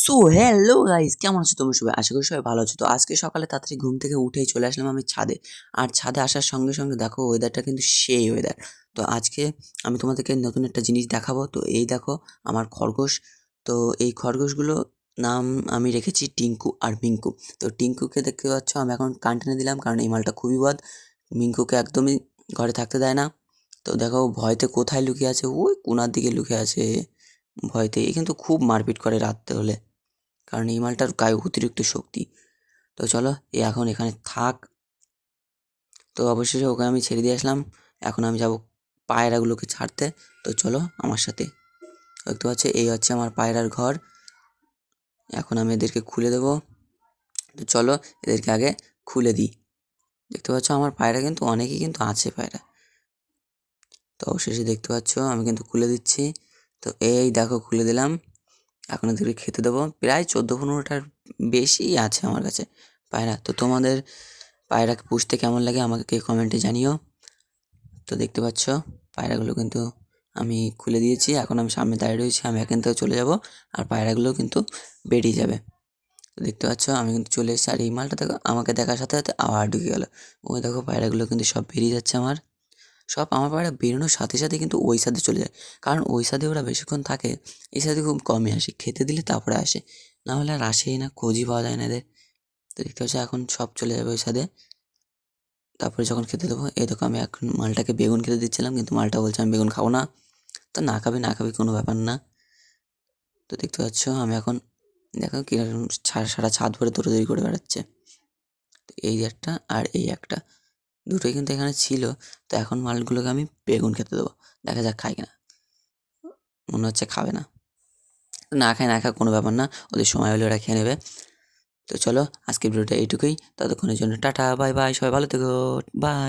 So hello guys, কেমন আছো তোমরা সবাই? আশা করি সবাই ভালো আছো। তো আজকে সকালে তাড়াতাড়ি ঘুম থেকে উঠেই চলে আসলাম আমি ছাদে। আর ছাদে আসার সঙ্গে সঙ্গে দেখো ওয়েদারটা কিন্তু সেই ওয়েদার। তো আজকে আমি তোমাদেরকে নতুন একটা জিনিস দেখাবো। তো এই দেখো আমার খরগোশ। তো এই খরগোশগুলো নাম আমি রেখেছি টিঙ্কু আর মিঙ্কু। তো টিঙ্কুকে দেখতে পাচ্ছ আমি এখন কান টেনে দিলাম, কারণ এই মালটা খুবই বদ। মিঙ্কুকে একদমই ঘরে থাকতে দেয় না। তো দেখো ভয়তে কোথায় লুকিয়ে আছে, ওই কোণার দিকে লুকিয়ে আছে ভয়তে। এ কিন্তু খুব মারপিট করে রাত্রে হলে, কারণ এই মালটার গায়ে অতিরিক্ত শক্তি। তো চলো এ এখন এখানে থাক। তো অবশেষে ওকে আমি ছেড়ে দিয়ে আসলাম। এখন আমি যাব পায়রাগুলোকে ছাড়তে। তো চলো আমার সাথে। দেখতে পাচ্ছ এই হচ্ছে আমার পায়রার ঘর। এখন আমি এদেরকে খুলে দেবো। তো চলো এদেরকে আগে খুলে দিই। দেখতে পাচ্ছ আমার পায়রা কিন্তু অনেকই কিন্তু আছে পায়রা। তো অবশেষে দেখতে পাচ্ছ আমি কিন্তু খুলে দিচ্ছি। তো এই দেখো খুলে দিলাম। এখন এদেরকে খেতে দেবো। প্রায় 14-15টার বেশি আছে আমার কাছে পায়রা। তো তোমাদের পায়রা পুষতে কেমন লাগে আমাকে কমেন্টে জানিও। তো দেখতে পাচ্ছ পায়রাগুলো কিন্তু আমি খুলে দিয়েছি। এখন আমি সামনে দাঁড়িয়ে রয়েছি, আমি এখান থেকে চলে যাব আর পায়রাগুলো কিন্তু বেরিয়ে যাবে। তো দেখতে পাচ্ছ আমি কিন্তু চলে এসেছি, আর এই মালটা দেখো আমাকে দেখার সাথে সাথে আবার ঢুকে গেল। ওই দেখো পায়রাগুলো কিন্তু সব বেরিয়ে যাচ্ছে আমার। সব আমার পায়রা বেরোনোর সাথে সাথে কিন্তু ওই সাথে চলে যায়, কারণ ওই সাথে ওরা বেশিক্ষণ থাকে। এই সাথে খুব কমই আসে, খেতে দিলে তারপরে আসে, না হলে আর আসেই না, খোঁজই পাওয়া যায় না এদের। তো দেখতে পাচ্ছ এখন সব চলে যাবে ওই সাথে। তারপরে যখন খেতে দেবো, এই দেখো আমি এখন মালটাকে বেগুন খেতে দিচ্ছিলাম, কিন্তু মালটা বলছে আমি বেগুন খাবো না। তো না খাবি না খাবি কোনো ব্যাপার না। তো দেখতে পাচ্ছ আমি এখন দেখো কিরকম সারা সারা ছাদ ভরে দৌড়াদৌড়ি করে বেড়াচ্ছে। তো এই একটা আর এই একটা, দুটোই কিন্তু এখানে ছিল। তো এখন মালগুলোকে আমি বেগুন খেতে দেবো, দেখা যাক খাই কিনা। মনে হচ্ছে খাবে না। না খায় না খায় কোনো ব্যাপার না, ওদের সময় হলে ওরা খেয়ে নেবে। তো চলো আজকের ভিডিওটা এইটুকুই। ততক্ষণের জন্য টাটা বাই বাই, সবাই ভালো থেকো। বাই।